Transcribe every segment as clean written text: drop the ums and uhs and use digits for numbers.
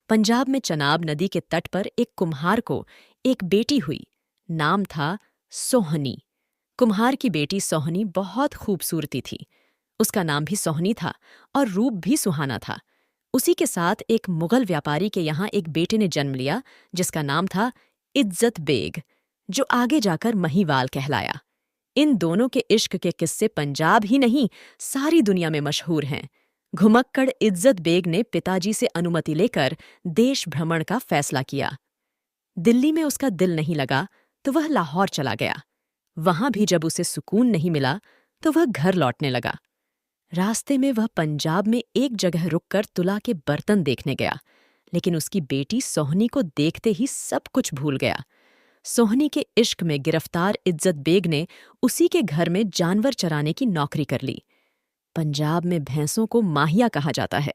पंजाब में चनाब नदी के तट पर एक कुम्हार को एक बेटी हुई। नाम था सोहनी। कुम्हार की बेटी सोहनी बहुत खूबसूरती थी। उसका नाम भी सोहनी था और रूप भी सुहाना था। उसी के साथ एक मुगल व्यापारी के यहाँ एक बेटे ने जन्म लिया जिसका नाम था इज्जत बेग, जो आगे जाकर महिवाल कहलाया। इन दोनों के इश्क के किस्से पंजाब ही नहीं, सारी दुनिया में मशहूर हैं। घुमक्कड़ इज्जत बेग ने पिताजी से अनुमति लेकर देश भ्रमण का फैसला किया। दिल्ली में उसका दिल नहीं लगा तो वह लाहौर चला गया। वहां भी जब उसे सुकून नहीं मिला तो वह घर लौटने लगा। रास्ते में वह पंजाब में एक जगह रुककर तुला के बर्तन देखने गया, लेकिन उसकी बेटी सोहनी को देखते ही सब कुछ भूल गया। सोहनी के इश्क में गिरफ्तार इज्जत बेग ने उसी के घर में जानवर चराने की नौकरी कर ली। पंजाब में भैंसों को माहिया कहा जाता है,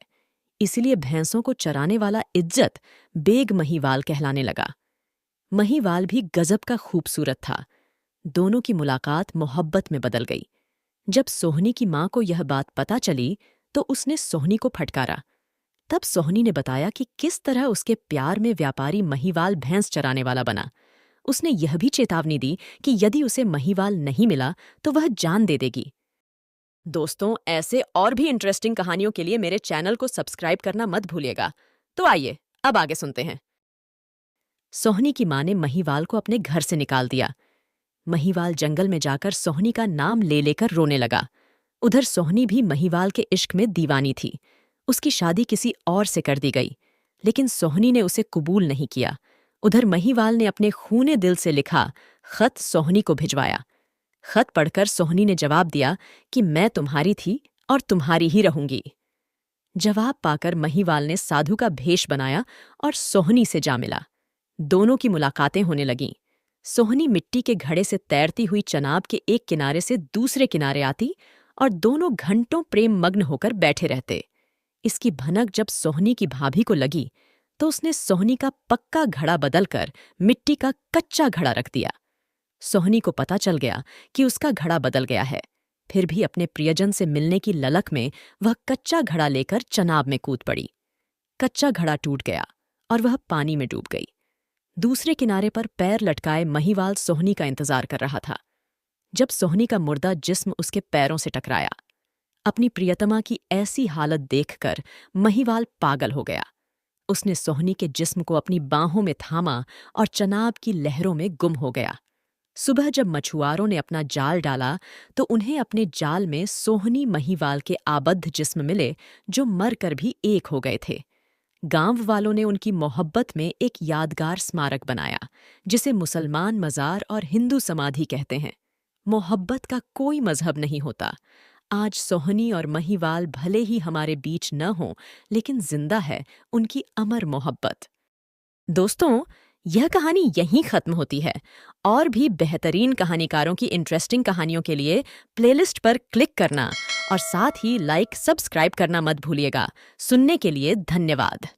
इसलिए भैंसों को चराने वाला इज्जत बेग महिवाल कहलाने लगा। महिवाल भी गजब का खूबसूरत था। दोनों की मुलाकात मोहब्बत में बदल गई। जब सोहनी की मां को यह बात पता चली तो उसने सोहनी को फटकारा। तब सोहनी ने बताया कि किस तरह उसके प्यार में व्यापारी महिवाल भैंस चराने वाला बना। उसने यह भी चेतावनी दी कि यदि उसे महिवाल नहीं मिला तो वह जान दे देगी। दोस्तों, ऐसे और भी इंटरेस्टिंग कहानियों के लिए मेरे चैनल को सब्सक्राइब करना मत भूलिएगा। तो आइए अब आगे सुनते हैं। सोहनी की मां ने महिवाल को अपने घर से निकाल दिया। महिवाल जंगल में जाकर सोहनी का नाम ले लेकर रोने लगा। उधर सोहनी भी महिवाल के इश्क में दीवानी थी। उसकी शादी किसी और से कर दी गई, लेकिन सोहनी ने उसे कबूल नहीं किया। उधर महिवाल ने अपने खूने दिल से लिखा खत सोहनी को भिजवाया। खत पढ़कर सोहनी ने जवाब दिया कि मैं तुम्हारी थी और तुम्हारी ही रहूंगी। जवाब पाकर महिवाल ने साधु का भेष बनाया और सोहनी से जा मिला। दोनों की मुलाकातें होने लगीं। सोहनी मिट्टी के घड़े से तैरती हुई चनाब के एक किनारे से दूसरे किनारे आती और दोनों घंटों प्रेम मग्न होकर बैठे रहते। इसकी भनक जब सोहनी की भाभी को लगी तो उसने सोहनी का पक्का घड़ा बदलकर मिट्टी का कच्चा घड़ा रख दिया। सोहनी को पता चल गया कि उसका घड़ा बदल गया है। फिर भी अपने प्रियजन से मिलने की ललक में वह कच्चा घड़ा लेकर चनाब में कूद पड़ी। कच्चा घड़ा टूट गया और वह पानी में डूब गई। दूसरे किनारे पर पैर लटकाए महिवाल सोहनी का इंतजार कर रहा था। जब सोहनी का मुर्दा जिस्म उसके पैरों से टकराया, अपनी प्रियतमा की ऐसी हालत देखकर महिवाल पागल हो गया। उसने सोहनी के जिस्म को अपनी बाहों में थामा और चनाब की लहरों में गुम हो गया। सुबह जब मछुआरों ने अपना जाल डाला तो उन्हें अपने जाल में सोहनी महिवाल के आबद्ध जिस्म मिले, जो मर कर भी एक हो गए थे। गांव वालों ने उनकी मोहब्बत में एक यादगार स्मारक बनाया, जिसे मुसलमान मज़ार और हिंदू समाधि कहते हैं। मोहब्बत का कोई मजहब नहीं होता। आज सोहनी और महिवाल भले ही हमारे बीच न हों, लेकिन जिंदा है उनकी अमर मोहब्बत। दोस्तों, यह कहानी यहीं खत्म होती है। और भी बेहतरीन कहानीकारों की इंटरेस्टिंग कहानियों के लिए प्लेलिस्ट पर क्लिक करना और साथ ही लाइक सब्सक्राइब करना मत भूलिएगा। सुनने के लिए धन्यवाद।